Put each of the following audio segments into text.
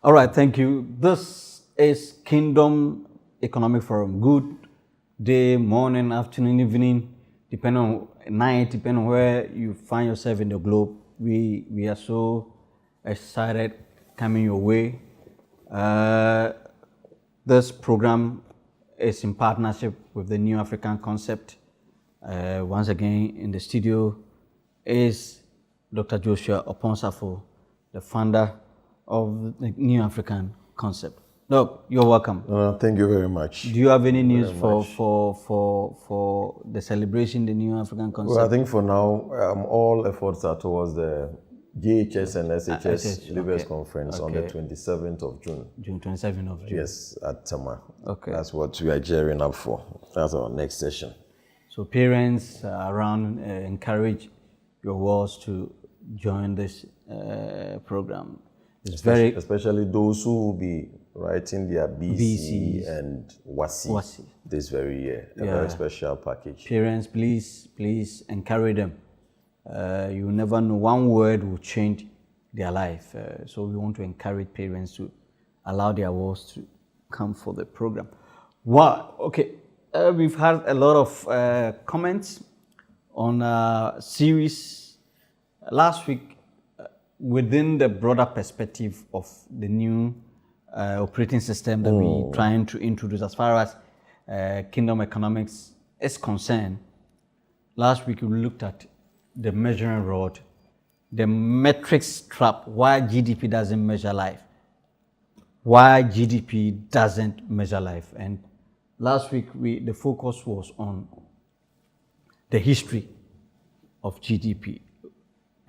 All right, thank you. This is Kingdom Economic Forum. Good day, morning, afternoon, evening, depending on night, depending on where you find yourself in the globe. We are so excited coming your way. This program is in partnership with the New African Concept. Once again, in the studio is Dr. Joshua Oponsafo, the founder of the New African Concept. Doc, you're welcome. Thank you very much. Do you have any news for the celebration, the New African Concept? Well, I think for now, all efforts are towards the GHS and SHS Leaders Conference on the 27th of June. June 27th of June. Yes, at Tama. Okay. That's what we are gearing up for. That's our next session. So parents around encourage your wards to join this program. It's especially those who will be writing their BC and WASI this very year. A very special package. Parents, please encourage them. You never know, one word will change their life. So we want to encourage parents to allow their wards to come for the program. Wow, okay. We've had a lot of comments on our series last week within the broader perspective of the new operating system that we're trying to introduce as far as Kingdom Economics is concerned. Last week we looked at the measuring rod, the metrics trap, why GDP doesn't measure life, why GDP doesn't measure life. And last week the focus was on the history of GDP.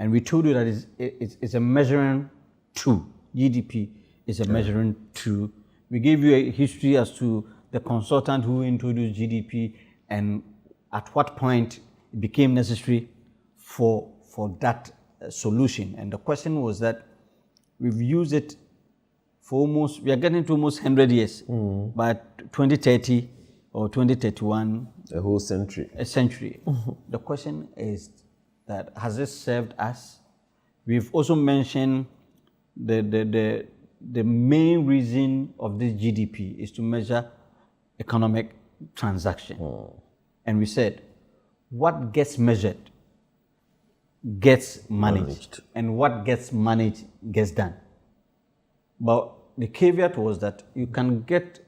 And we told you that it's a measuring tool. GDP is a measuring tool. We gave you a history as to the consultant who introduced GDP and at what point it became necessary for that solution. And the question was that we've used it for we are getting to almost 100 years. By 2030 or 2031. A whole century. A century. The question is, that has it served us? We've also mentioned the main reason of this GDP is to measure economic transaction. And we said, what gets measured gets managed. And what gets managed gets done. But the caveat was that you can get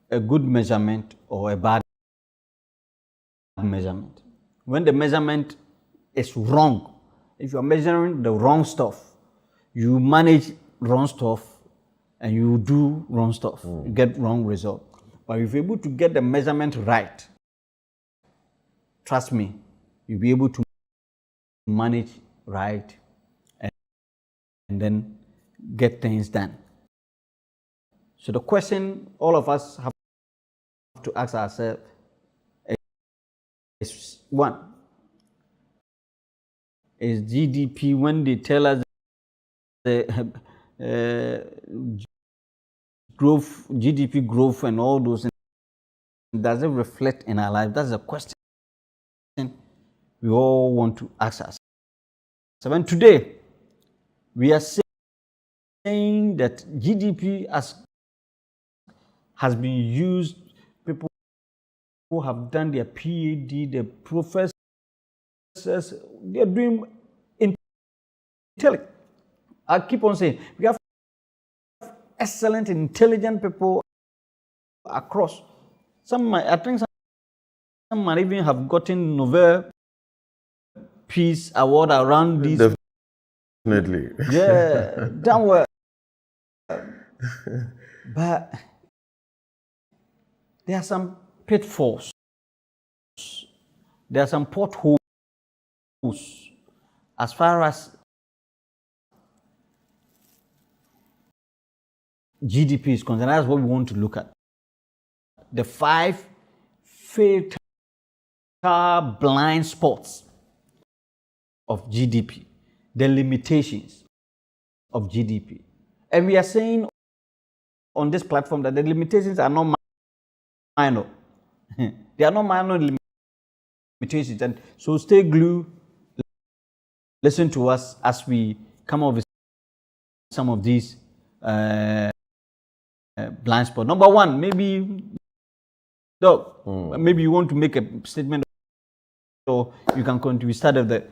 a good measurement or a bad measurement. When the measurement is wrong, if you're measuring the wrong stuff, you manage wrong stuff and you do wrong stuff, you get wrong result. But if you're able to get the measurement right, trust me, you'll be able to manage right and then get things done. So the question all of us have to ask ourselves is one, is GDP, when they tell us the growth, GDP growth and all those things, does it reflect in our life? That's a question we all want to ask us. So when today we are saying that GDP has been used, people who have done their PhD, the professors, they are doing intelligent. I keep on saying, we have excellent, intelligent people across. I think some might even have gotten Nobel Peace Award around these. Definitely. Yeah, damn well. But there are some pitfalls. There are some potholes as far as GDP is concerned. That's what we want to look at. The 5 fatal blind spots of GDP, the limitations of GDP. And we are saying on this platform that the limitations are not minor. They are not minor limitations. And so stay glued, listen to us as we come up with some of these blind spot. Number one, maybe, Doc, maybe you want to make a statement, or you can continue. We started there.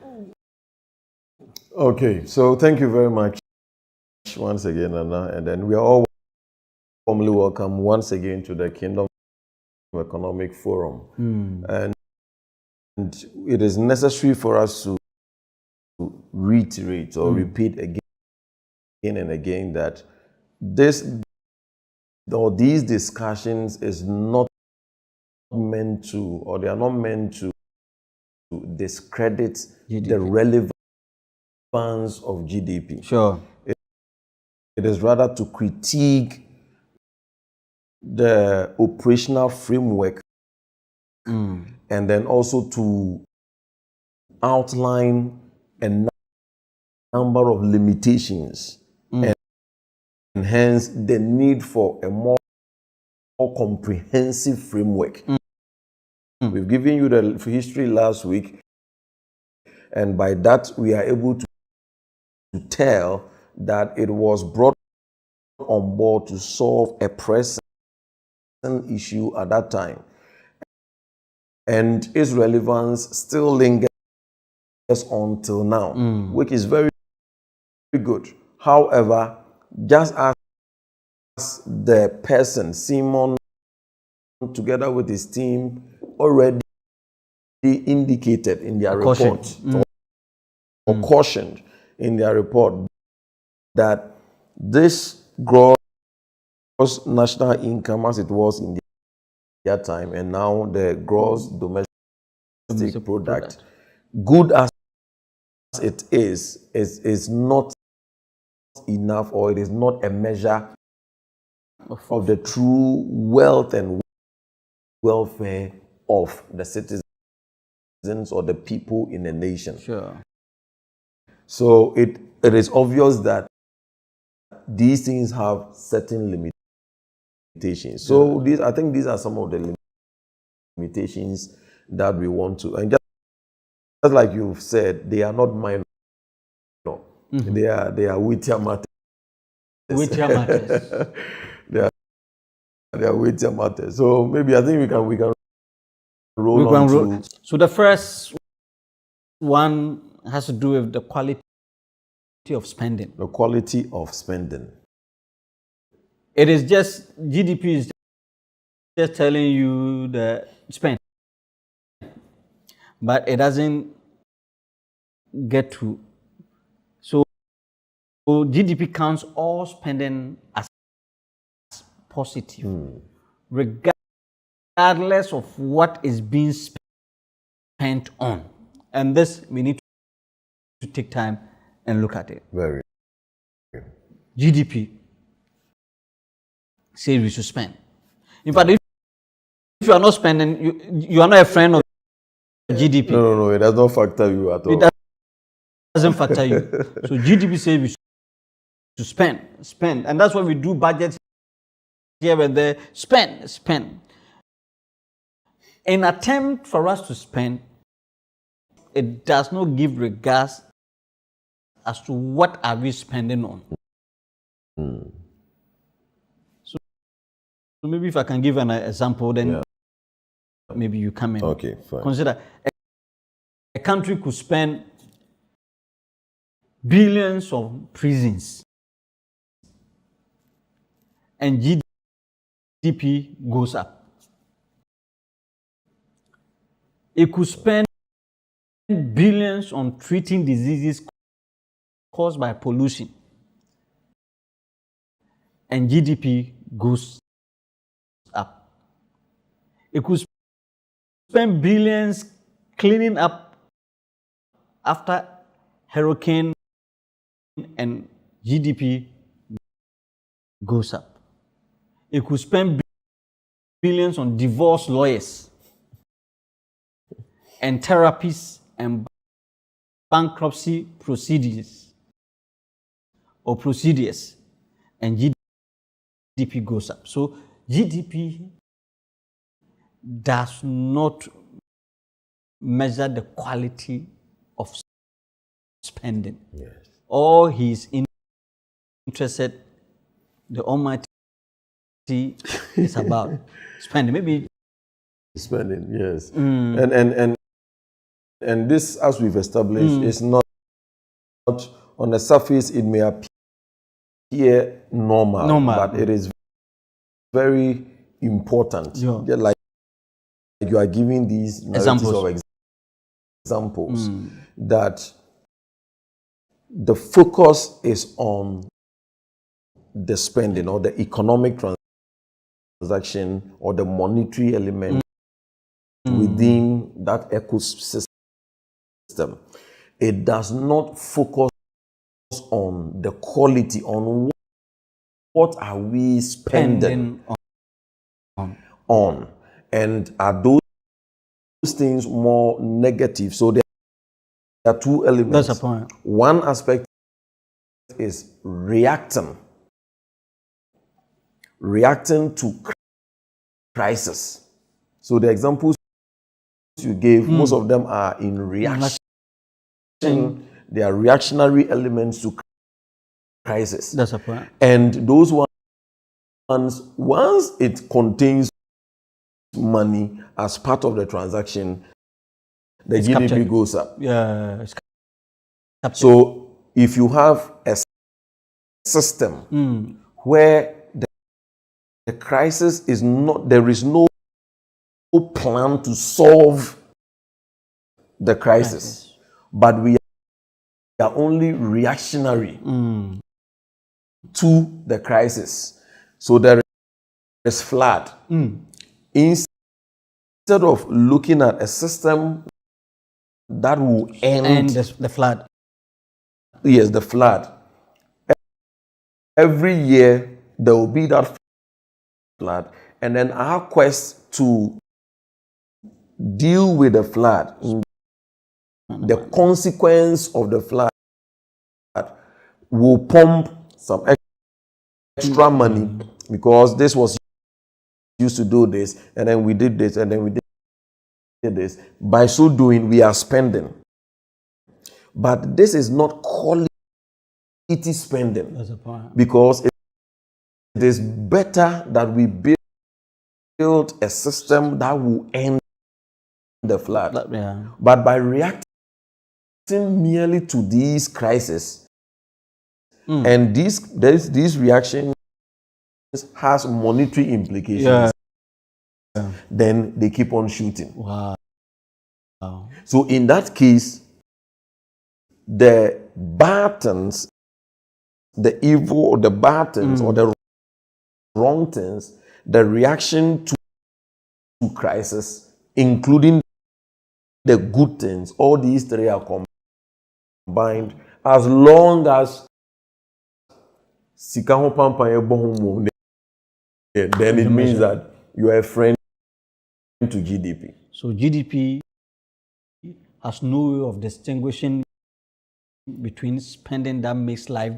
Okay, so thank you very much once again, Anna, and then we are all warmly welcome once again to the Kingdom Economic Forum. And it is necessary for us to reiterate or repeat again and again that these discussions is not meant to, or they are not meant to discredit GDP. The relevance of GDP. Sure. It is rather to critique the operational framework and then also to outline a number of limitations and hence the need for a more comprehensive framework. We've given you the history last week, and by that we are able to tell that it was brought on board to solve a pressing issue at that time, and its relevance still lingers until now, which is very, very good. However, just as the person, Simon, together with his team, already indicated in their report, or cautioned in their report, that this gross national income, as it was in their time, and now the gross domestic product, good as it is not enough, or it is not a measure of the true wealth and welfare of the citizens or the people in a nation. Sure. So it is obvious that these things have certain limitations. So I think these are some of the limitations that we want to, and just like you've said, they are not minor. They are weightier matters. Weightier matters. they are weightier matters. So maybe I think we can roll on. So the first one has to do with the quality of spending. The quality of spending. It is just, GDP is just telling you the spend, but it doesn't get to. So GDP counts all spending as positive, regardless of what is being spent on. And this, we need to take time and look at it. Very. GDP says we should spend. In fact, if you are not spending, you are not a friend of GDP. No, it does not factor you at all. It doesn't factor you. So GDP says we should spend. And that's why we do budgets here and there. Spend. In attempt for us to spend, it does not give regards as to what are we spending on. So maybe if I can give an example, then maybe you come in. Okay, fine. Consider a country could spend billions on prisons, and GDP goes up. It could spend billions on treating diseases caused by pollution, and GDP goes up. It could spend billions cleaning up after hurricane, and GDP goes up. It could spend billions on divorce lawyers and therapies and bankruptcy procedures, and GDP goes up. So GDP does not measure the quality of spending. Yes. All he's interested the Almighty is about spending. Maybe spending, yes. And this, as we've established, is not on the surface. It may appear normal, but it is very important. Yeah. Like you are giving these examples that the focus is on the spending or the economic transaction or the monetary element within that ecosystem. It does not focus on the quality, on what are we spending on, and are those things more negative. So there are two elements. That's a point. One aspect is reacting to crisis. So the examples you gave, most of them are in reaction. They are reactionary elements to crisis. That's a point. And those ones, once it contains money as part of the transaction, the GDP goes up. Yeah. So if you have a system where the crisis is not, there is no plan to solve the crisis, but we are only reactionary to the crisis. So there is flood. Instead of looking at a system that will end the flood. Yes, the flood. Every year there will be that flood, and then our quest to deal with the flood, the consequence of the flood, will pump some extra money because this was used to do this, and then we did this, and then we did this. By so doing, we are spending. But this is not quality spending. That's a point. Because it is better that we build a system that will end the flood. But by reacting merely to these crises, and these reactions has monetary implications, then they keep on shooting. Wow. So in that case, the bad things, the evil or the bad things or the wrong things, the reaction to crisis, including the good things, all these three are combined. As long as then it means that you are a friend to GDP. So GDP has no way of distinguishing between spending that makes life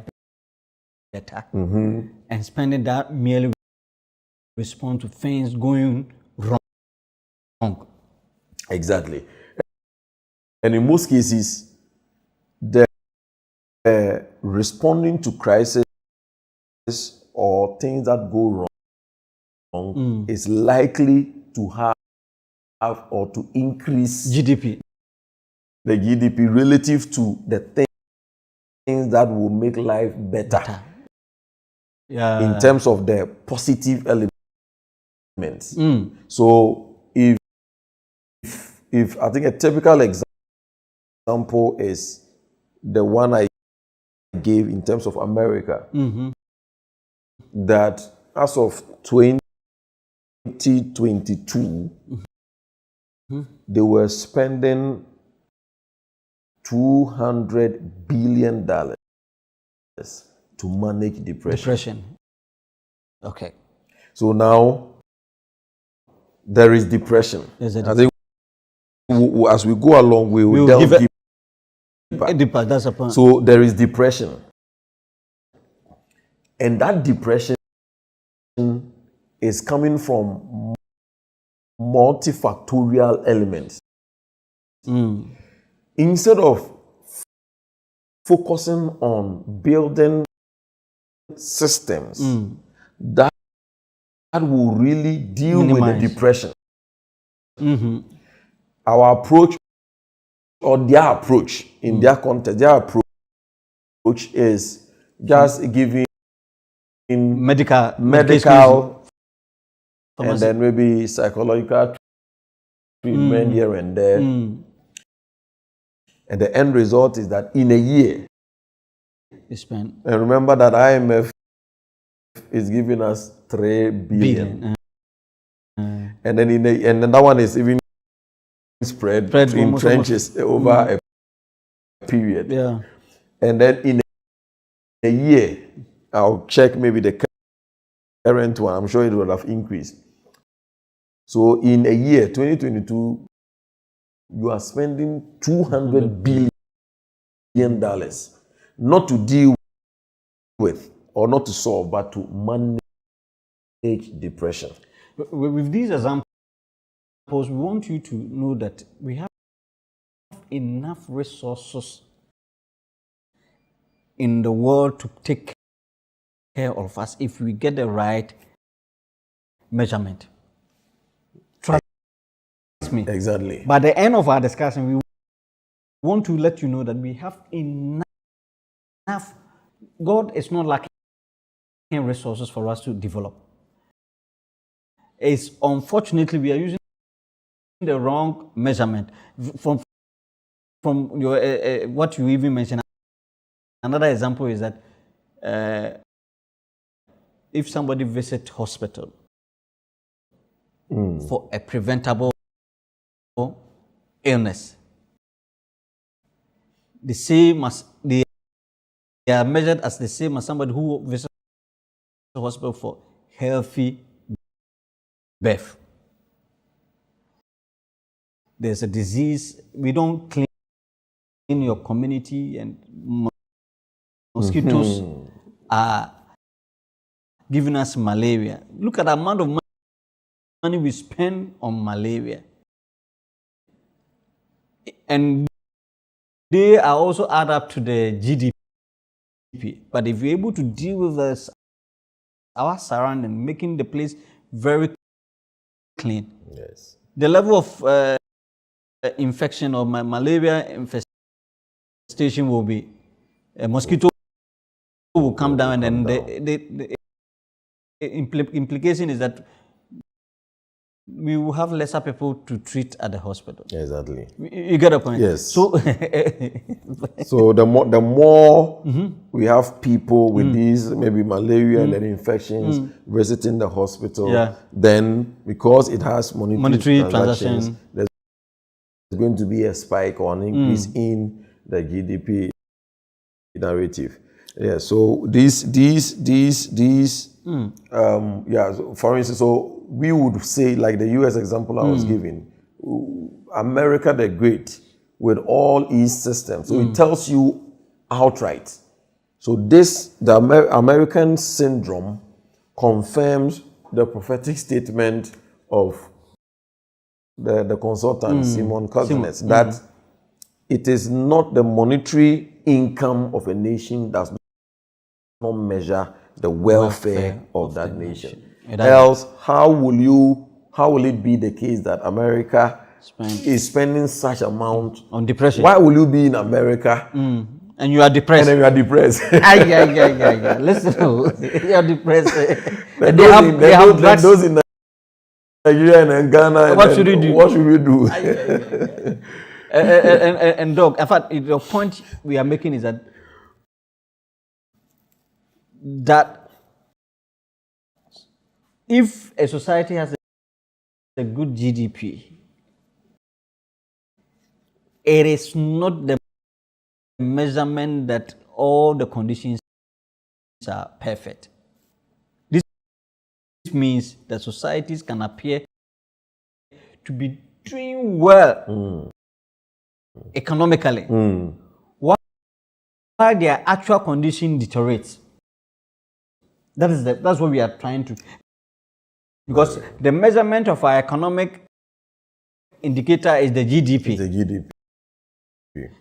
better and spending that merely responds to things going wrong. Exactly. And in most cases, the responding to crisis or things that go wrong is likely to have or to increase GDP. The GDP relative to the things that will make life better. In terms of the positive elements. So if I think a typical example is the one I gave in terms of America, that as of 2022, they were spending $200 billion to manage depression. Okay. So now there is depression. I think as we go along, we will delve deeper. That's a point. So there is depression. And that depression is coming from multifactorial elements. Instead of focusing on building systems that will really deal with the depression. Our approach, or their approach in their context, their approach is just giving medical and then maybe psychological treatment here and there. And the end result is that in a year, and remember that IMF is giving us 3 billion. And then and that one is even spread in trenches over a period. Yeah. And then in a year, I'll check maybe the current one. I'm sure it will have increased. So in a year, 2022, you are spending $200 billion, not to deal with or not to solve, but to manage depression. With these examples, we want you to know that we have enough resources in the world to take care of us if we get the right measurement. Trust me. Exactly. By the end of our discussion, we want to let you know that we have enough. God is not lacking resources for us to develop. It's unfortunately we are using the wrong measurement. From your what you even mentioned. Another example is that if somebody visits hospital for a preventable illness, the same as they are measured as the same as somebody who visits the hospital for healthy birth. There's a disease. We don't clean your community, and mosquitoes are giving us malaria. Look at the amount of money we spend on malaria. And they are also add up to the GDP. But if you're able to deal with our surrounding, making the place very clean, yes, the level of infection or malaria infestation will be, a mosquito will come down, and then the implication is that we will have lesser people to treat at the hospital. Exactly. You get a point? Yes. So, so the more we have people with these maybe malaria and then infections visiting the hospital, then because it has monetary transactions, there's going to be a spike or an increase in the GDP narrative. Yeah. So these for instance, so we would say, like the US example I was giving, America the Great with all its systems. So it tells you outright. So the American syndrome confirms the prophetic statement of the consultant Simon Cousins that it is not the monetary income of a nation that does not measure the welfare of that nation. Else, how will it be the case that America is spending such amount on depression? Why will you be in America and you are depressed? And then you are depressed. Yeah. Listen, you are depressed. Those in Nigeria and Ghana. What should we do? What should we do? And Doc, in fact, the point we are making is that if a society has a good GDP, it is not the measurement that all the conditions are perfect. This means that societies can appear to be doing well economically, while their actual condition deteriorates. That's what we are trying to. Because the measurement of our economic indicator is the GDP. The GDP.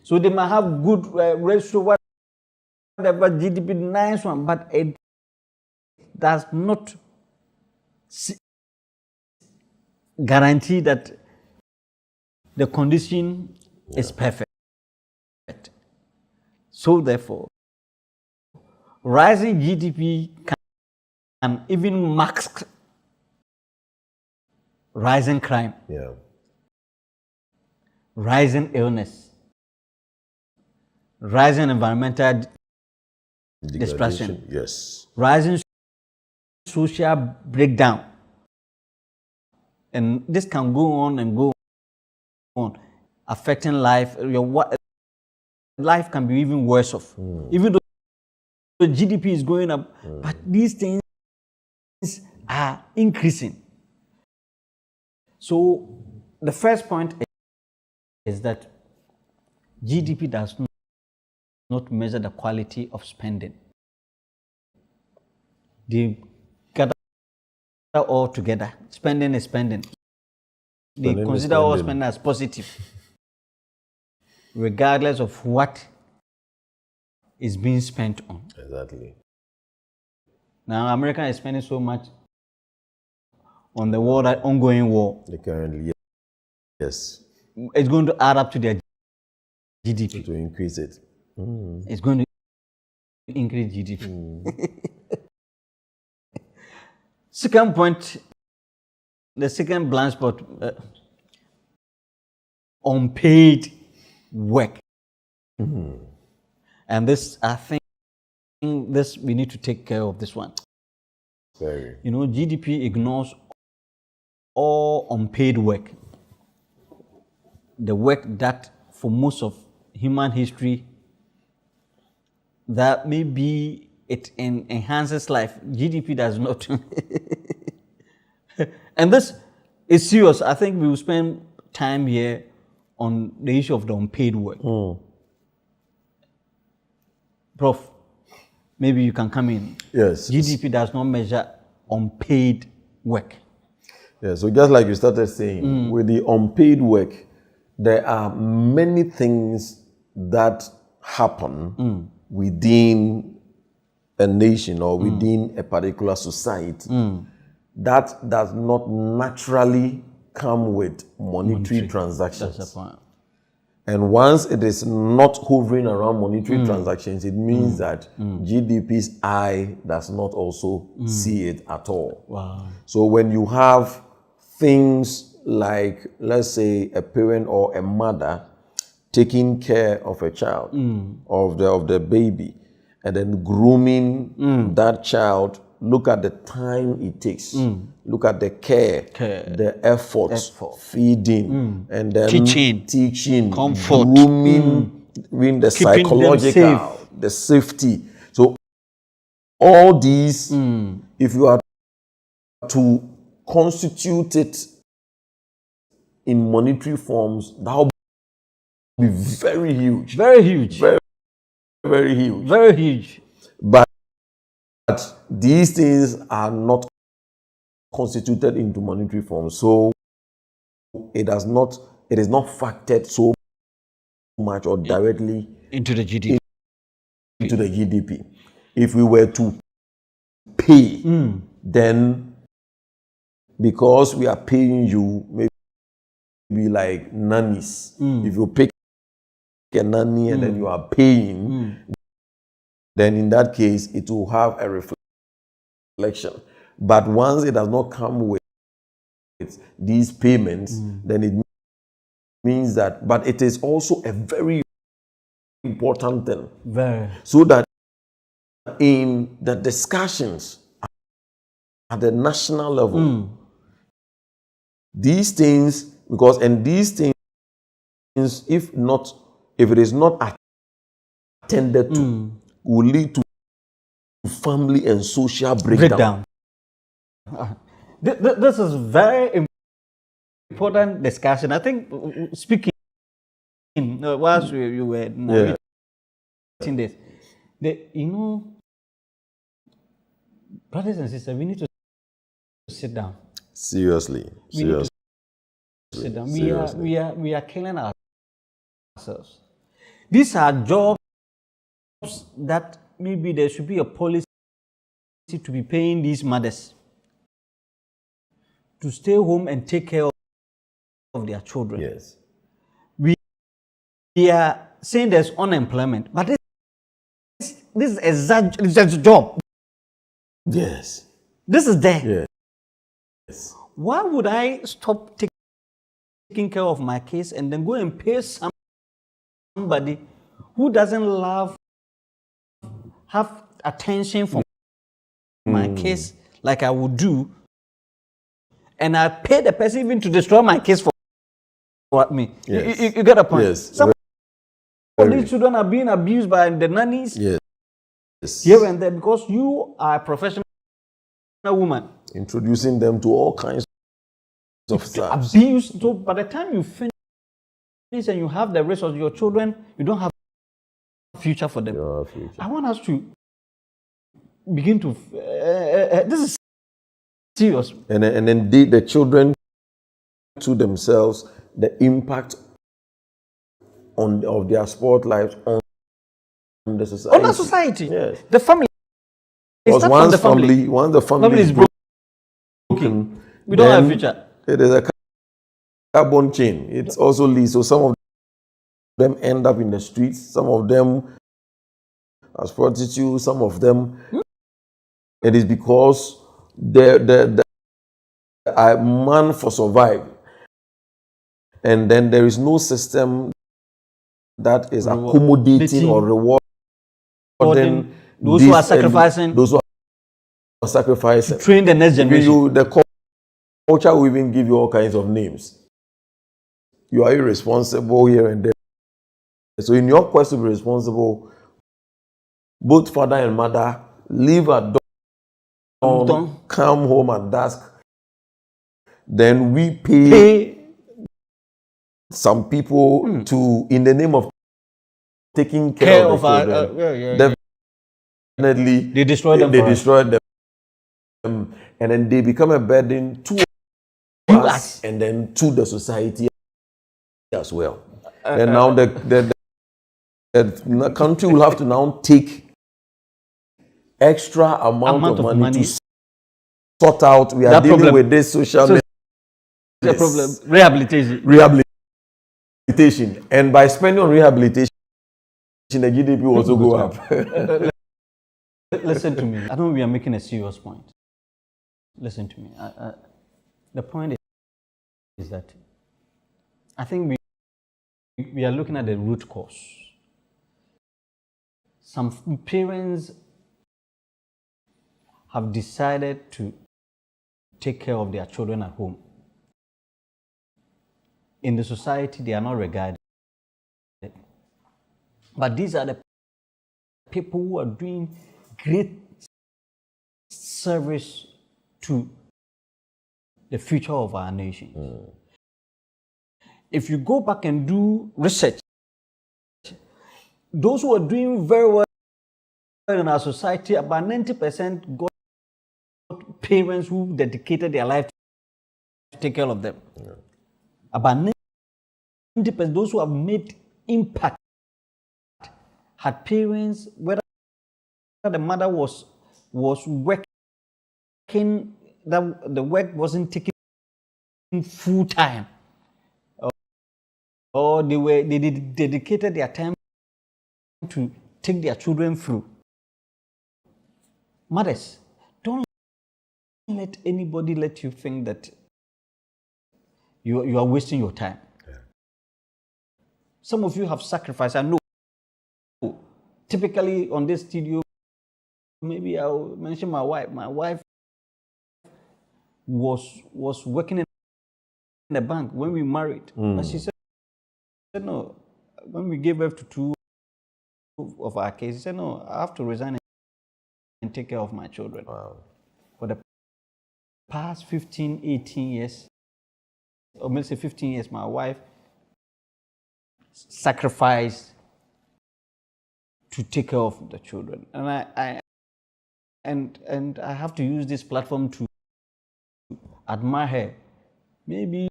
So they might have good ratio, whatever GDP, nice one, but it does not guarantee that the condition is perfect. So therefore, rising GDP can even mask rising crime, rising illness, rising environmental destruction, rising social breakdown. And this can go on and go on, affecting life. Life can be even worse off. Even though the GDP is going up, but these things are increasing. So the first point is that GDP does not measure the quality of spending. They gather all together. Spending is spending. They consider all spending as positive, regardless of what is being spent on. Exactly. Now, America is spending so much on the war, that ongoing war. Currently, yes. It's going to add up to their GDP. To increase it. It's going to increase GDP. Second point, the second blind spot, unpaid work. And this, I think, we need to take care of this one. Very. You know, GDP ignores all unpaid work. The work that for most of human history, that maybe it enhances life. GDP does not. And this is serious. I think we will spend time here on the issue of the unpaid work. Prof, maybe you can come in. Yes. GDP does not measure unpaid work. Yeah, so just like you started saying, with the unpaid work, there are many things that happen within a nation or within a particular society that does not naturally come with monetary transactions. That's the point. And once it is not hovering around monetary transactions, it means that GDP's eye does not also see it at all. Wow. So when you have things like, let's say, a parent or a mother taking care of a child, of the baby, and then grooming that child, look at the time it takes. Look at the care, the efforts, feeding, and then teaching, comfort, grooming, the keeping psychological, the safety. So all these, if you are to constitute it in monetary forms, that will be very huge. Very huge. Very, very huge. Very huge. But these things are not constituted into monetary form. So it is not factored so much or directly into the GDP. Into the GDP. If we were to pay, then because we are paying you maybe like nannies. If you pick a nanny and then you are paying, then in that case it will have a reflection. But once it does not come with these payments, then it means that, but it is also a very important thing. Very. So that in the discussions at the national level, these things, these things, if it is not attended to, will lead to family and social breakdown. This is very important discussion. I think speaking whilst you were narrating this, brothers and sisters, we need to sit down. Seriously. Sit down. We are killing ourselves. These are jobs that maybe there should be a policy to be paying these mothers to stay home and take care of their children. Yes. We are saying there's unemployment, but this is a job. Yes. This is there. Yes. Why would I stop taking care of my kids and then go and pay somebody who doesn't have attention for my kids like I would do, and I pay the person even to destroy my kids for me? Yes. You get a point? Yes. Some of these children are being abused by the nannies here and there because you are a professional woman. Introducing them to all kinds of stuff. Abuse. So by the time you finish and you have the rest of your children, you don't have a future for them. I want us to begin to. This is serious. And then the children to themselves, the impact of their sport lives on the society. On the society. Yes. The family. Because once the family is broken, we don't have a future. It is a carbon chain. It's also leads. So some of them end up in the streets. Some of them as prostitutes. Some of them. It is because the man for survive, and then there is no system that is accommodating or rewarding those who are sacrificing. Those who are sacrificing. To train the next generation. The culture will even give you all kinds of names. You are irresponsible here and there. So in your quest to be responsible, both father and mother leave at dawn, come home at dusk. Then we pay some people to, in the name of taking care of the children. Definitely, they destroy them. They destroy them, and then they become a burden to us and then to the society as well. And now the country will have to now take extra amount of money to sort out. We are dealing with this social problem. Rehabilitation. And by spending on rehabilitation, the GDP will also go up. Listen to me. I know we are making a serious point. Listen to me. The point is that I think we are looking at the root cause. Some parents have decided to take care of their children at home. In the society, they are not regarded. But these are the people who are doing great service to the future of our nation. If you go back and do research, those who are doing very well in our society, about 90% got parents who dedicated their life to take care of them. About 90%, those who have made impact, had parents, whether the mother was working, that the work wasn't taking full time, or they dedicated their time to take their children through. Mothers, don't let anybody let you think that you are wasting your time. Some of you have sacrificed. I know. Typically on this studio, maybe I'll mention my wife. My wife was working in the bank when we married. But she said, no, when we gave birth to two of our kids, she said, no, I have to resign and take care of my children. Wow. For the past 15, 18 years, or maybe say 15 years, my wife sacrificed to take care of the children. And I have to use this platform to admire her. Maybe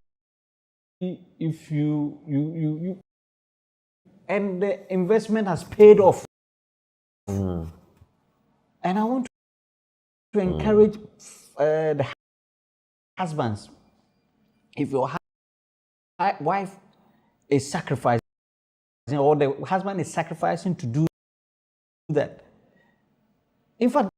if you and the investment has paid off. And I want to encourage the husbands. If your wife is sacrificing, or the husband is sacrificing to do that. In fact,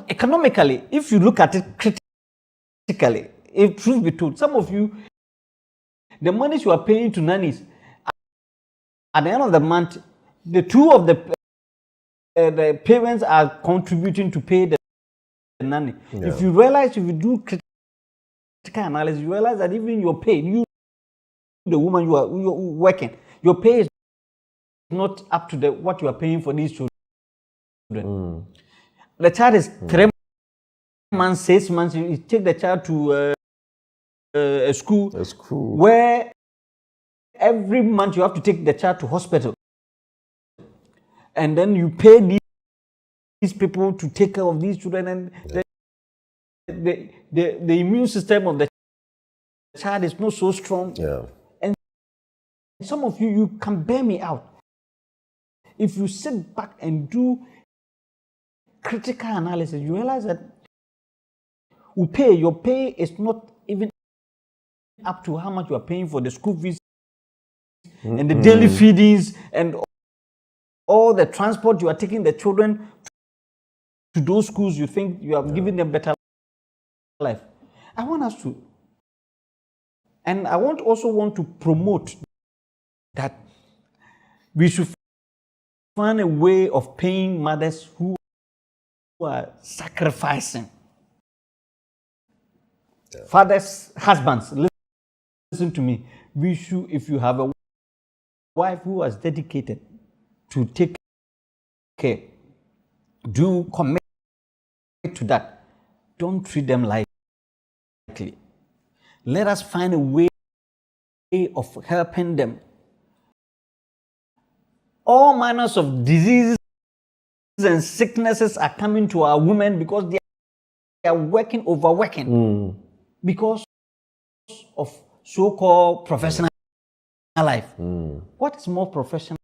economically, if you look at it critically, if truth be told, some of you, the money you are paying to nannies, at the end of the month, the two of the parents are contributing to pay the nanny. Yeah. If you realize, if you do critical analysis, you realize that even your pay, you, the woman you are working, your pay is not up to what you are paying for these children. The child is 3 months, 6 months. You take the child to a school where every month you have to take the child to hospital, and then you pay these people to take care of these children, and the immune system of the child is not so strong. Yeah. And some of you can bear me out. If you sit back and do critical analysis, you realize that your pay is not even up to how much you are paying for the school fees and the daily feedings and all the transport you are taking the children to those schools. You think you are giving them better life. I want us to, and I also want to promote that we should find a way of paying mothers who are sacrificing. Yeah. Fathers, husbands, listen to me. We should, if you have a wife who is dedicated to take care, do commit to that. Don't treat them lightly. Let us find a way of helping them. All manners of diseases and sicknesses are coming to our women because they are overworking because of so-called professional life. What is more professional?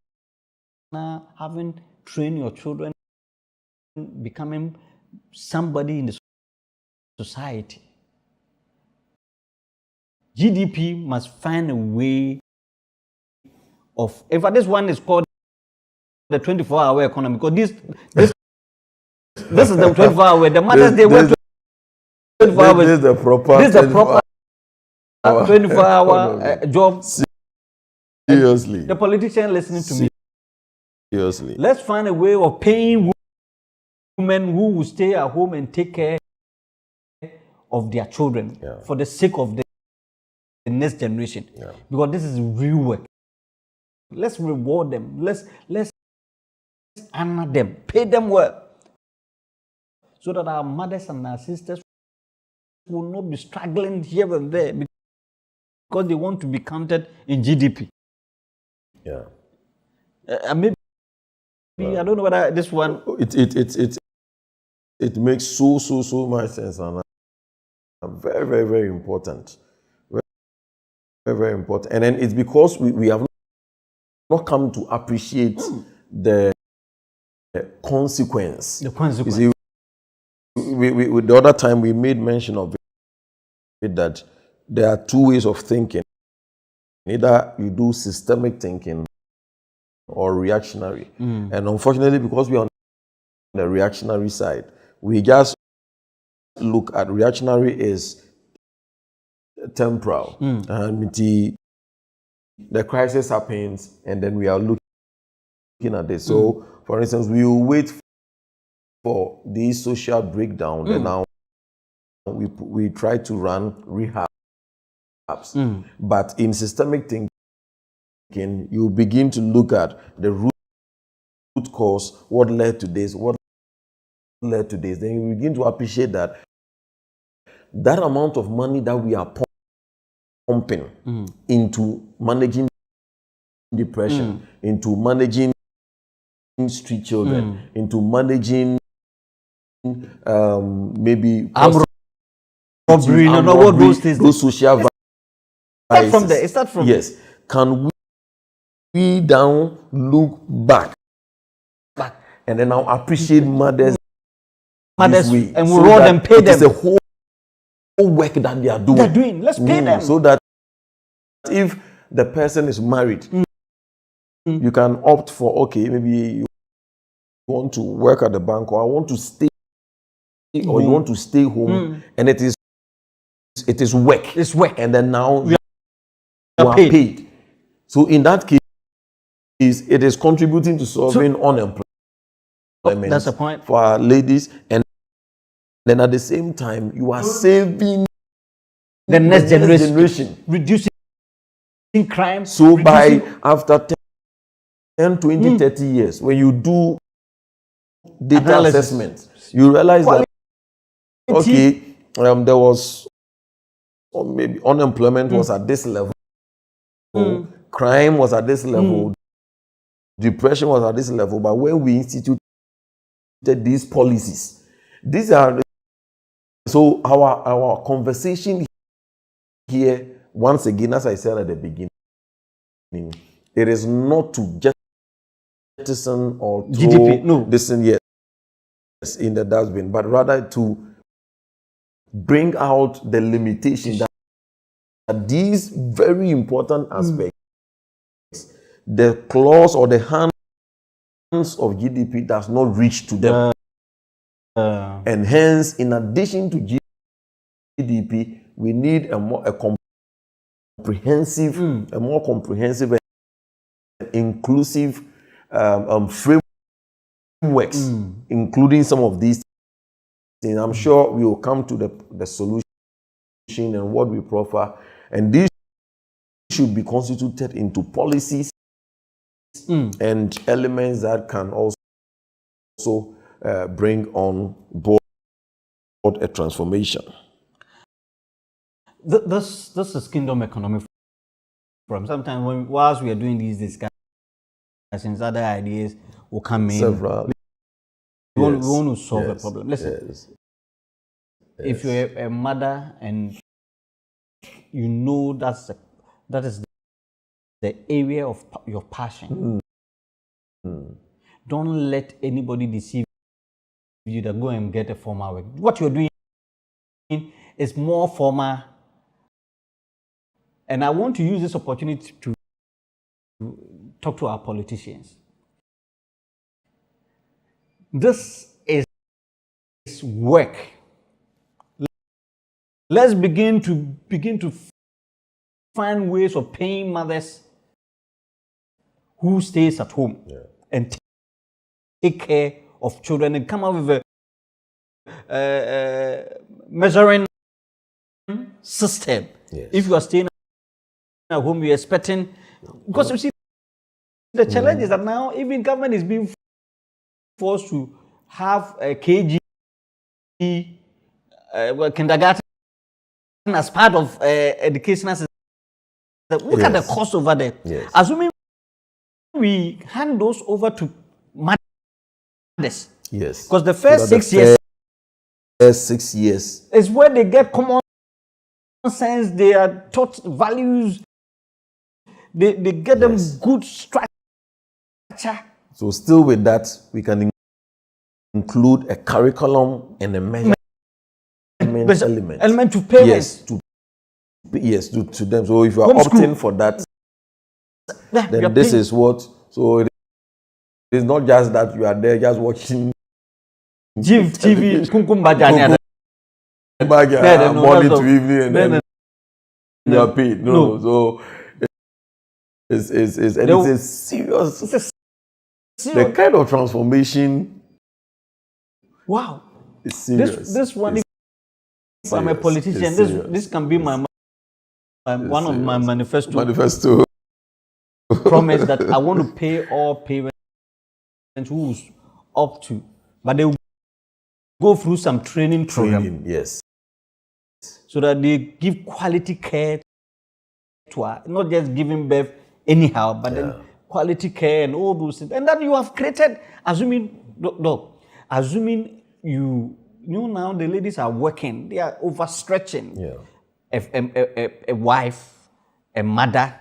Having trained your children, becoming somebody in the society. GDP must find a way of, in fact, this one is called the 24-hour economy, because this is the 24-hour. The mothers, they work 24 hours. This is the proper 24-hour job. Seriously. The politician listening to me. Seriously. Let's find a way of paying women who will stay at home and take care of their children for the sake of the next generation. Yeah. Because this is real work. Let's reward them. Let's honor them. Pay them well. So that our mothers and our sisters will not be struggling here and there because they want to be counted in GDP. Yeah. Maybe I don't know whether this one. It makes so much sense, and very, very, very important. Very, very, very important. And then it's because we have not come to appreciate the consequence. The consequence. You see, we the other time we made mention of it that there are two ways of thinking. Either you do systemic thinking or reactionary. And unfortunately, because we are on the reactionary side, we just look at reactionary is temporal. And the crisis happens, and then we are looking at this. So, for instance, we will wait for the social breakdown, and now we try to run rehabs. But in systemic thinking, you begin to look at the root cause, what led to this, then you begin to appreciate that amount of money that we are pumping into managing depression, into managing street children, into managing maybe robbery, what those social vices. It starts from yes. Can we down look back and then now appreciate mothers Mothers, this way, and we roll them, pay them. It's a whole work that they are doing. They're doing. Let's pay them. So that if the person is married, you can opt for, okay, maybe you want to work at the bank, or I want to stay, or you want to stay home, and it is work. It's work. And then now you are paid. So in that case, it is contributing to solving unemployment. That's the point. For our ladies, and then at the same time, you are saving the next generation. Reducing crime. So by after 10, 20, 30 years, when you do data assessment, you realize that, okay, there was, or maybe unemployment was at this level, crime was at this level, depression was at this level, but when we instituted these policies, these are, so our conversation here, once again, as I said at the beginning, it is not to jettison or throw this in, yes, in the dustbin, but rather to bring out the limitation that these very important aspects, the clause or the hands of GDP does not reach to them. And hence, in addition to GDP, we need a more comprehensive and inclusive frameworks, including some of these things. I'm sure we will come to the solution and what we proffer, and these should be constituted into policies and elements that can also bring on board a transformation. This is Kingdom Economic Forum. Sometimes whilst we are doing these discussions, other ideas will come in. Several. We want to solve a problem. Listen, if you're a mother and you know that is the area of your passion, don't let anybody deceive you that go and get a formal work. What you're doing is more formal, and I want to use this opportunity to talk to our politicians. This is work. Let's begin to find ways of paying mothers who stays at home and take care of children, and come up with a measuring system. If you are staying at home, you're expecting, because you see, the challenge is that now even government is being forced to have a KG, kindergarten as part of educational system. Look at the cost over there. Assuming we hand those over to mothers. Because the first 6 years. First 6 years is where they get common sense. They are taught values. They get them good structure. So still with that, we can include a curriculum and a measurement element to parents. To them. So if you are opting for that, then this is what. So it's not just that you are there just watching TV, morning to evening, and then you are paid. So it's serious. The kind of transformation. Wow. It's serious. This one, if I'm a politician, this can be my one of my manifesto promise that I want to pay all parents who's up to, but they will go through some training program. So that they give quality care to her, not just giving birth anyhow, but then quality care and all those things. And that you have created, assuming you know now the ladies are working, they are overstretching. A wife, a mother,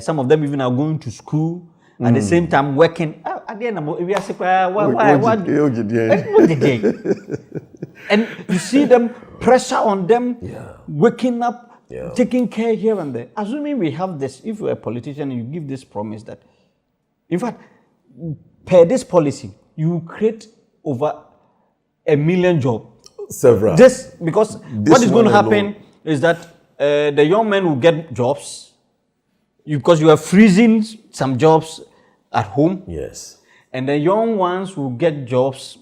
some of them even are going to school at the same time working. at the end of we are what did they? And you see them pressure on them, waking up, taking care here and there. Assuming we have this, if you're a politician, you give this promise that, in fact, per this policy, you create over 1 million jobs. Several. This because what is going to happen is that the young men will get jobs because you are freezing some jobs at home. Yes. And the young ones will get jobs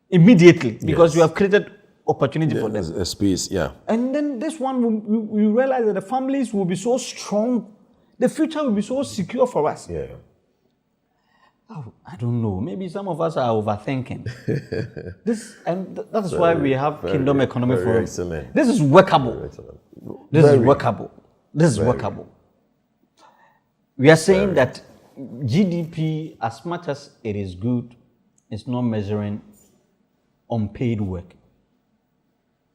immediately because you have created opportunity for them. A space, And then this one, we realize that the families will be so strong, the future will be so secure for us. Yeah. Oh, I don't know. Maybe some of us are overthinking. That is why we have Kingdom Economic Forum. Excellent. This is workable. This is workable. This is workable. We are saying that GDP, as much as it is good, is not measuring unpaid work.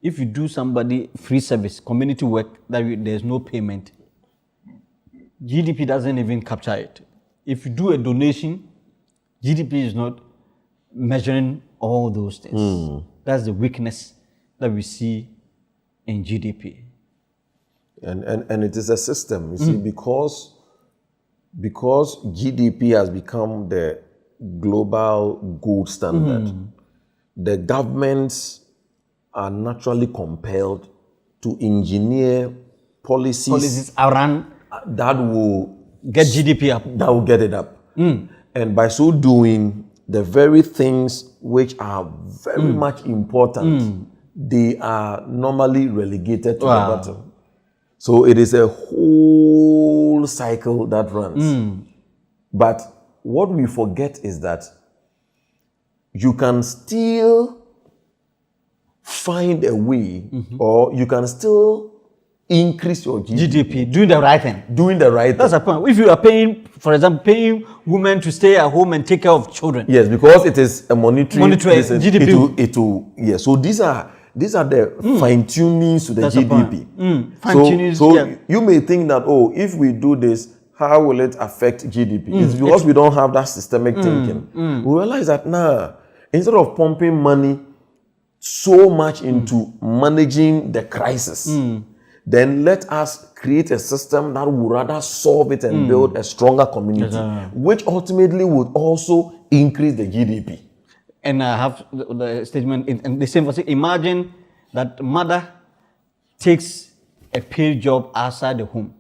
If you do somebody free service, community work, that there's no payment, GDP doesn't even capture it. If you do a donation, GDP is not measuring all those things. That's the weakness that we see in GDP. And it is a system, you see, because GDP has become the global gold standard, the governments are naturally compelled to engineer policies around that will get GDP up. That will get it up. And by so doing, the very things which are very much important, they are normally relegated to the bottom. So it is a whole cycle that runs. But what we forget is that you can still find a way, or you can still increase your GDP, doing the right thing. Doing the right That's thing. the point. If you are paying, for example, paying women to stay at home and take care of children. Yes, because it is a monetary GDP. So these are the fine-tunings to the That's GDP. Fine-tunings, So you may think that, if we do this, how will it affect GDP? It's because we don't have that systemic thinking. We realize that instead of pumping money so much into managing the crisis, then let us create a system that will rather solve it and build a stronger community, which ultimately would also increase the GDP. And I have the statement in the same. Imagine that mother takes a paid job outside the home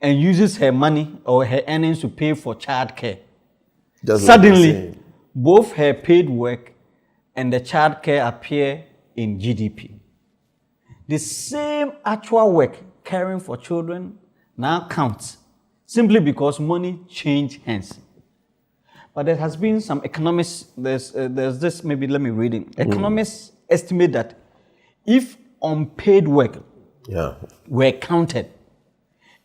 and uses her money or her earnings to pay for childcare. Suddenly, both her paid work and the childcare appear in GDP. The same actual work caring for children now counts simply because money changed hands. But there has been some economists, there's this, maybe let me read it. Economists estimate that if unpaid work were counted,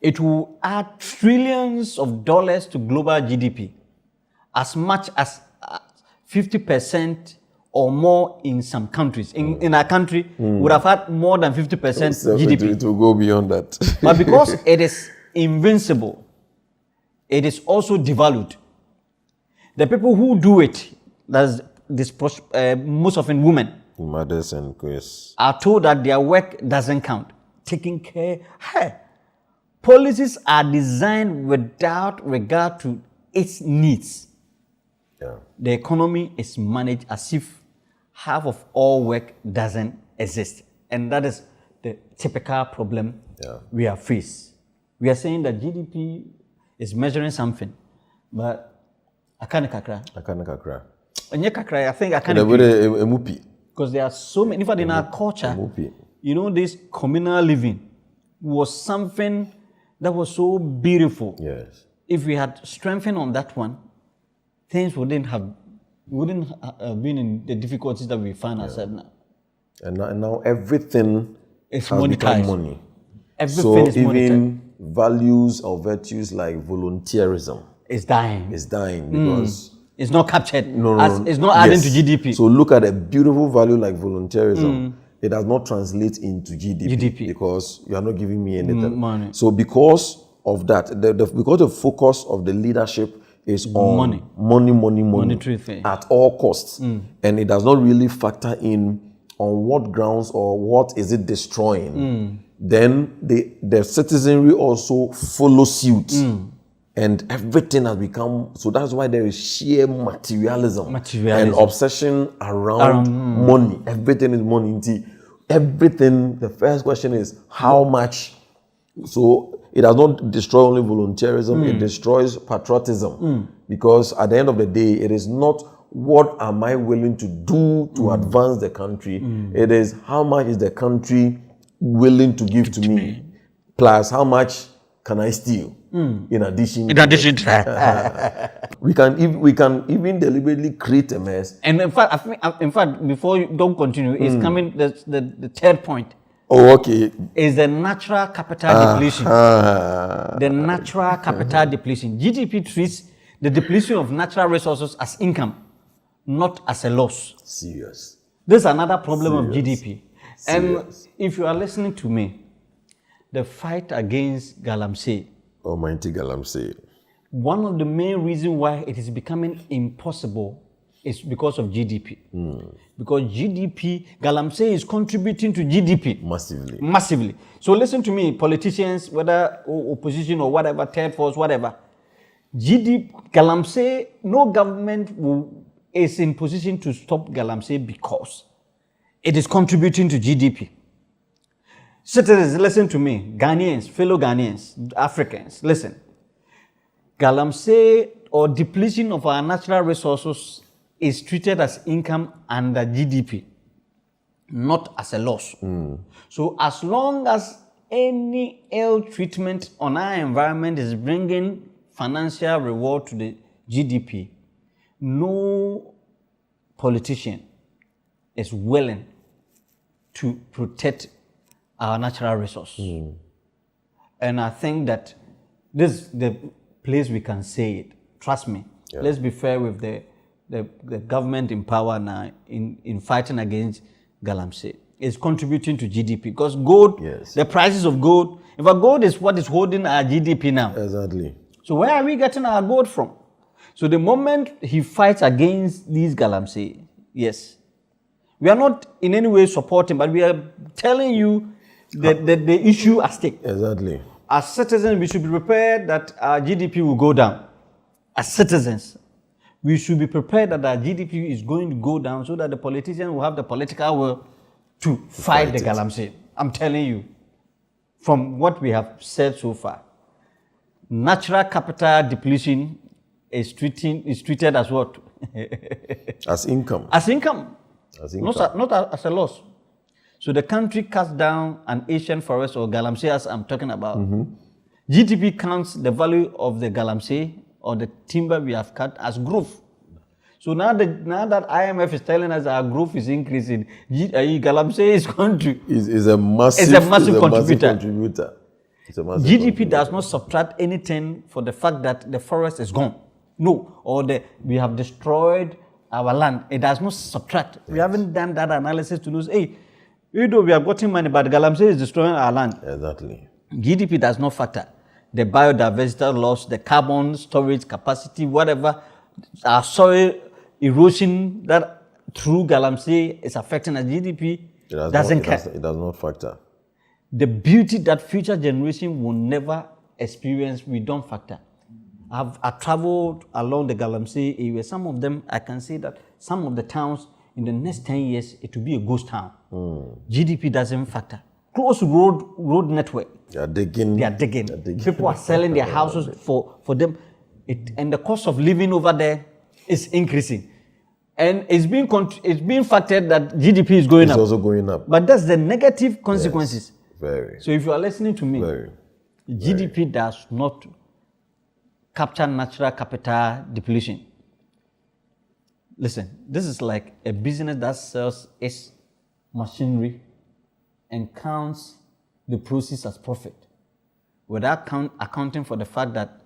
it will add trillions of dollars to global GDP, as much as 50% or more in some countries. In our country, would have had more than 50% GDP. It will go beyond that. But because it is invincible, it is also devalued. The people who do it, that's this most often women, mothers and kids, are told that their work doesn't count. Taking care. Policies are designed without regard to its needs. The economy is managed as if half of all work doesn't exist. And that is the typical problem we are faced. We are saying that GDP is measuring something, but akane kakra. Enye kakra, I think akane. Because there are so many, in fact, in our culture, this communal living was something that was so beautiful. Yes. If we had strengthened on that one, things wouldn't have been in the difficulties that we find ourselves now. And now everything has become money. Everything is even values or virtues like volunteerism is dying. Because it's not captured. It's not adding to GDP. So look at a beautiful value like volunteerism. It does not translate into GDP because you are not giving me anything. Money. So because of that, because the focus of the leadership is on money, monetary thing at all costs. And it does not really factor in on what grounds or what is it destroying. Then the citizenry also follow suit. And everything has become, so that's why there is sheer materialism. And obsession around money. Everything is money. Everything, the first question is how much. So it does not destroy only volunteerism, it destroys patriotism. Because at the end of the day, it is not what am I willing to do to advance the country. It is how much is the country willing to give to me, plus how much can I steal in addition to that. we can even deliberately create a mess. And in fact, before you don't continue, it's coming the third point. Oh, okay. Is the natural capital depletion. The natural capital depletion. GDP treats the depletion of natural resources as income, not as a loss. Serious. This is another problem of GDP. And if you are listening to me, the fight against Galamsey. Almighty Galamsey. One of the main reasons why it is becoming impossible is because of GDP. Because Galamsey is contributing to GDP. Massively. So listen to me, politicians, whether opposition or whatever, third force, whatever. Galamsey, no government is in position to stop Galamsey because it is contributing to GDP. Citizens, listen to me. Ghanaians, fellow Ghanaians, Africans, listen. Galamsey or depletion of our natural resources is treated as income under GDP, not as a loss. So as long as any ill treatment on our environment is bringing financial reward to the GDP, no politician is willing to protect our natural resource. And I think that this is the place we can say it. Trust me. Let's be fair with the government in power now in fighting against Galamsey. It's contributing to GDP because gold, the prices of gold, in fact, gold is what is holding our GDP now. Exactly. So where are we getting our gold from? So the moment he fights against these Galamsey, yes, we are not in any way supporting, but we are telling you that the issue at stake. Exactly. As citizens, we should be prepared that our GDP will go down. As citizens, we should be prepared that our GDP is going to go down so that the politicians will have the political will to fight the Galamsey. I'm telling you, from what we have said so far, natural capital depletion is treated as what? As income. As income. Not as a loss. So the country cuts down an Asian forest or Galamsey, as I'm talking about. GDP counts the value of the Galamsey or the timber we have cut as growth. So now that IMF is telling us our growth is increasing, Galamsey is going to... is a massive contributor. GDP does not subtract anything for the fact that the forest is gone. No, or we have destroyed our land. It does not subtract. We haven't done that analysis to know, hey, even though we have gotten money, but Galamsey is destroying our land. Exactly. GDP does not factor the biodiversity loss, the carbon storage capacity, whatever, our soil erosion that through Galamsey is affecting our GDP. It does not factor. The beauty that future generation will never experience, we don't factor. I've traveled along the Galamsey area. Some of them, I can say that some of the towns in the next 10 years, it will be a ghost town. GDP doesn't factor. Close road network. They are digging. People are selling their houses for them. And the cost of living over there is increasing. And it's being factored that GDP is going up. It's also going up. But that's the negative consequences. Yes, very. So if you are listening to me, GDP does not capture natural capital depletion. Listen, this is like a business that sells its machinery and counts the proceeds as profit without accounting for the fact that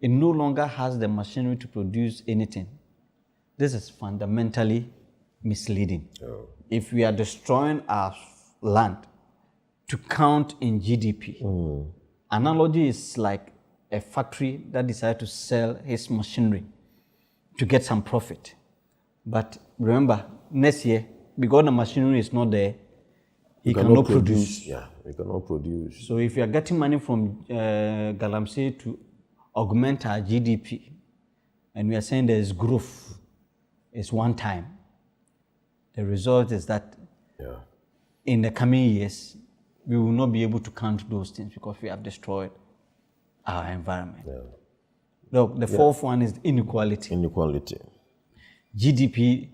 it no longer has the machinery to produce anything. This is fundamentally misleading. If we are destroying our land to count in GDP, analogy is like a factory that decided to sell his machinery to get some profit. But remember, next year, because the machinery is not there, he cannot produce. Yeah, we cannot produce. So if you are getting money from Galamsey to augment our GDP, and we are saying there is growth, it's one time, the result is that in the coming years, we will not be able to count those things because we have destroyed our environment. Yeah. Look, the fourth one is inequality. Inequality. GDP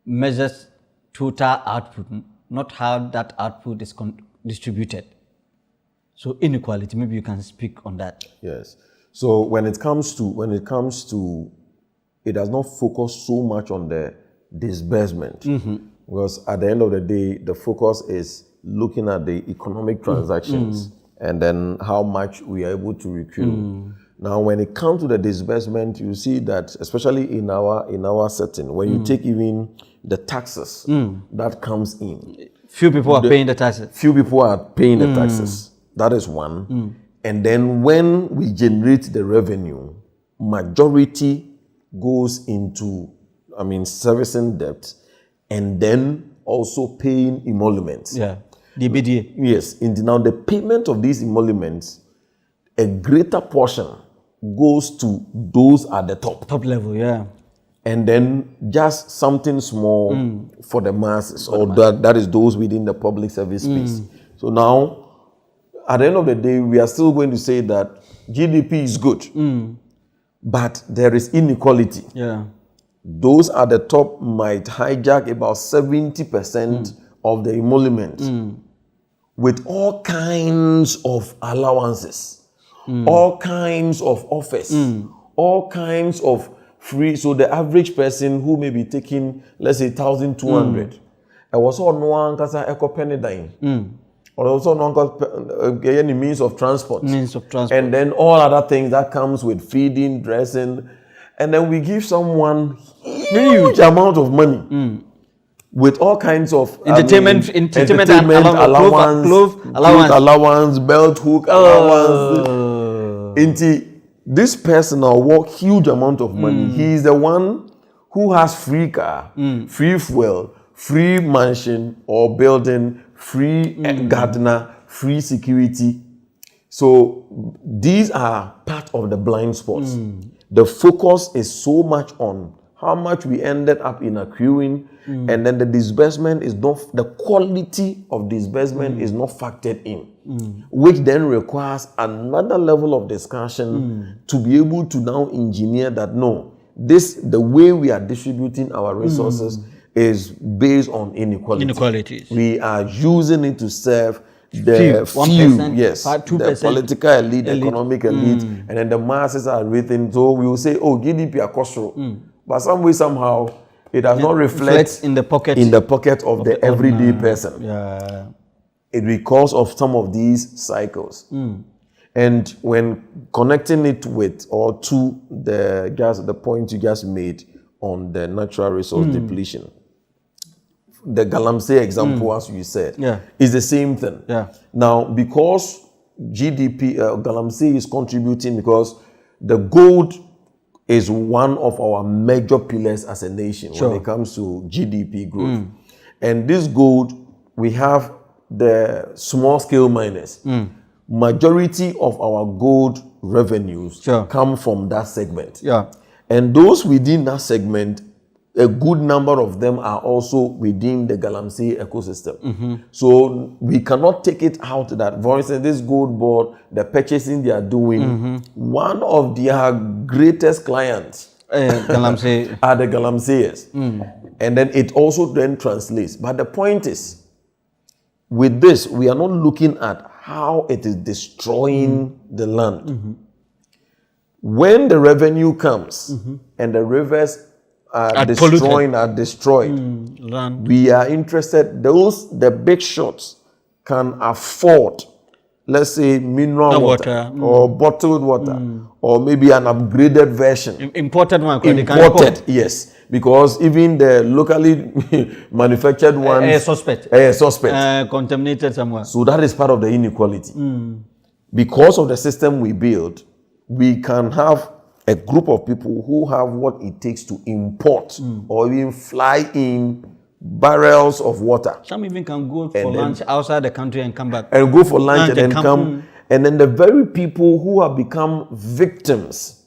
measures total output, not how that output is distributed. So inequality, maybe you can speak on that. Yes. So when it comes to, it does not focus so much on the disbursement, because at the end of the day, the focus is looking at the economic transactions and then how much we are able to recruit. Now, when it comes to the disbursement, you see that, especially in our setting, when you take even the taxes that comes in, few people are paying the taxes. Few people are paying the taxes. That is one. And then when we generate the revenue, majority goes into, servicing debt, and then also paying emoluments. Yeah, the BDA. Yes. Now, the payment of these emoluments, a greater portion goes to those at the top. Top level, yeah. And then just something small for the masses, that is those within the public service space. So now, at the end of the day, we are still going to say that GDP is good, but there is inequality. Yeah. Those at the top might hijack about 70% of the emolument with all kinds of allowances, all kinds of offers, all kinds of free. So the average person who may be taking, let's say, 1,200, I was on one kasa eco penny dying. Or also any means of transport. And then all other things that comes with feeding, dressing. And then we give someone huge amount of money with all kinds of entertainment allowance, clothes allowance, belt hook allowance. This person will work huge amount of money. He is the one who has free car, free fuel, free mansion or building, free gardener, free security. So these are part of the blind spots. The focus is so much on how much we ended up in accruing, and then the disbursement is not, the quality of disbursement is not factored in, which then requires another level of discussion to be able to now engineer that the way we are distributing our resources is based on inequalities. We are using it to serve the few, yes, 2%, the political elite, economic elite, and then the masses are written. So we will say, GDP are costly, but some way, somehow, it does not reflect in the pocket of the everyday person. Yeah. It because of some of these cycles. And when connecting it with or to the point you just made on the natural resource depletion, the Galamsey example, as you said, is the same thing. Now, because GDP, Galamsey is contributing because the gold is one of our major pillars as a nation when it comes to GDP growth. And this gold, we have the small scale miners. Majority of our gold revenues come from that segment. And those within that segment, a good number of them are also within the Galamsey ecosystem. So we cannot take it out that, for instance, this gold board, the purchasing they are doing, one of their greatest clients Galamsey are the Galamseyers. And then it also then translates. But the point is, with this, we are not looking at how it is destroying the land. When the revenue comes and the rivers are destroyed, we are interested, the big shots can afford, let's say, mineral water or bottled water, or maybe an upgraded version. Imported one. Yes. Because even the locally manufactured ones suspect. Contaminated somewhere. So that is part of the inequality. because of the system we build, we can have a group of people who have what it takes to import or even fly in barrels of water. Some even can go for lunch outside the country and come back. And go for lunch and then come. And then the very people who have become victims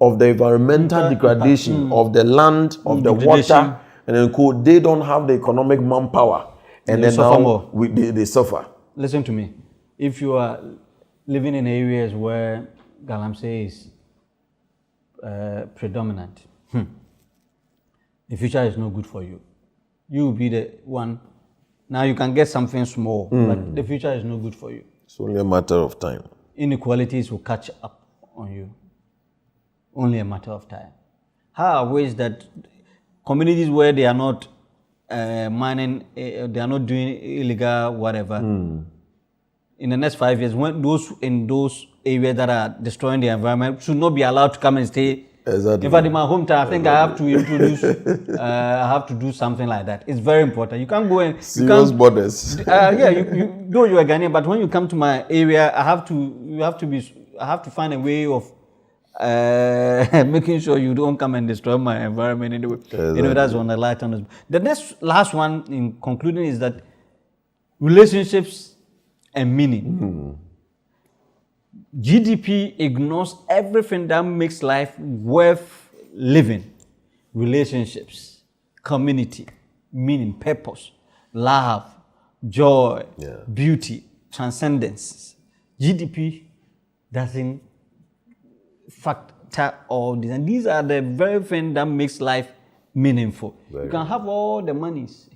of the environmental degradation of the land, of the water, and then they don't have the economic manpower. And then now they suffer. Listen to me. If you are living in areas where Galamsey is predominant, the future is no good for you. You will be the one. Now you can get something small, but the future is no good for you. It's only a matter of time. Inequalities will catch up on you. Only a matter of time. How I wish that communities where they are not mining, they are not doing illegal whatever, in the next 5 years, when those in those areas that are destroying the environment should not be allowed to come and stay. Exactly. In fact, in my hometown, I think I have to introduce, I have to do something like that. It's very important. You can't go and serious borders. Yeah, you though you are Ghanaian, but when you come to my area, I have to find a way of making sure you don't come and destroy my environment anyway. Exactly. You know, that's on the light on this. The last one in concluding is that relationships and meaning. GDP ignores everything that makes life worth living. Relationships, community, meaning, purpose, love, joy, beauty, transcendence. GDP doesn't factor all these. And these are the very things that makes life meaningful. You can have all the monies.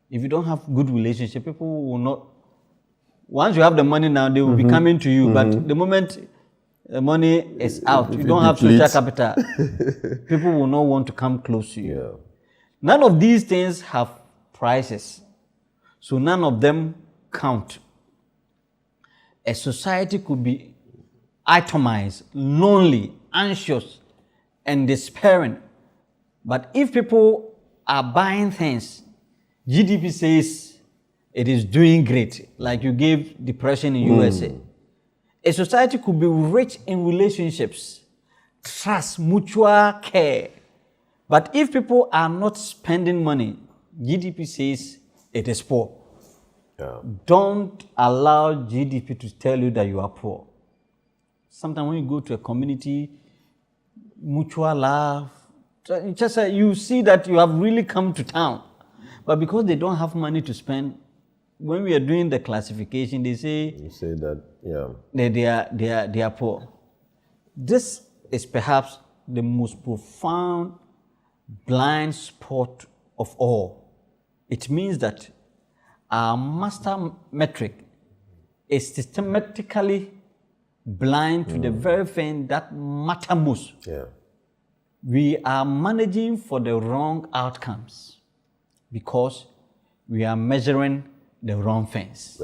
If you don't have good relationship, people will not. Once you have the money now, they will be coming to you. But the moment the money is out, you don't have social capital, people will not want to come close to you. Yeah. None of these things have prices. So none of them count. A society could be itemized, lonely, anxious, and despairing. But if people are buying things, GDP says it is doing great, like you gave depression in USA. A society could be rich in relationships, trust, mutual care. But if people are not spending money, GDP says it is poor. Yeah. Don't allow GDP to tell you that you are poor. Sometimes when you go to a community, mutual love, just you see that you have really come to town. But because they don't have money to spend, when we are doing the classification, they say, you say that, they are poor. This is perhaps the most profound blind spot of all. It means that our master metric is systematically blind to the very thing that matter most. Yeah. We are managing for the wrong outcomes because we are measuring the wrong things.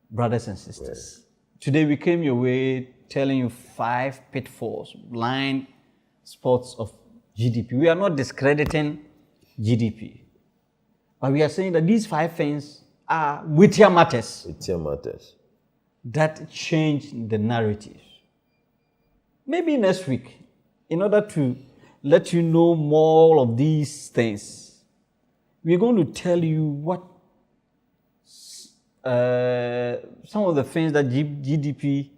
Brothers and sisters, today we came your way telling you 5 pitfalls, blind spots of GDP. We are not discrediting GDP, but we are saying that these 5 things are weightier matters. That change the narrative. Maybe next week, in order to let you know more of these things, we're going to tell you what some of the things that GDP,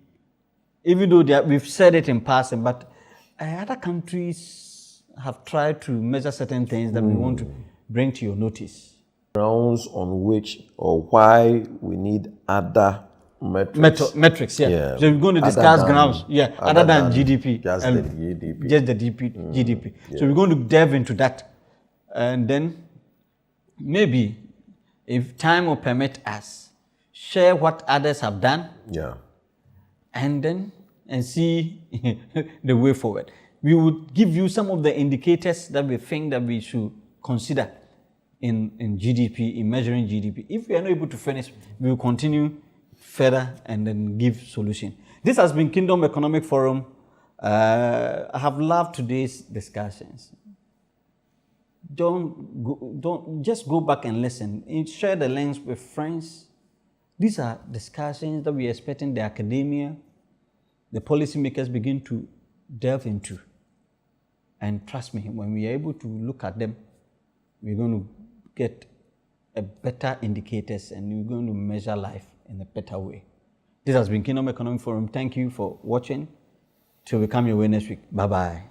even though we've said it in passing, but other countries have tried to measure certain things that we want to bring to your notice. Grounds on which or why we need other metrics. Yeah. So we're going to discuss grounds, other than GDP. Just the GDP. Just the GDP. Yeah. So we're going to delve into that. And then maybe, if time will permit us, share what others have done. Yeah. And see the way forward. We would give you some of the indicators that we think that we should consider in GDP, in measuring GDP. If we are not able to finish, we will continue further and then give solution. This has been Kingdom Economic Forum. I have loved today's discussions. Don't just go back and listen. Share the links with friends, These are discussions that we are expecting the academia, the policymakers begin to delve into. And trust me, when we are able to look at them, we're going to get a better indicators and we're going to measure life in a better way. This has been Kingdom Economic Forum. Thank you for watching. Till we come your way next week. Bye-bye.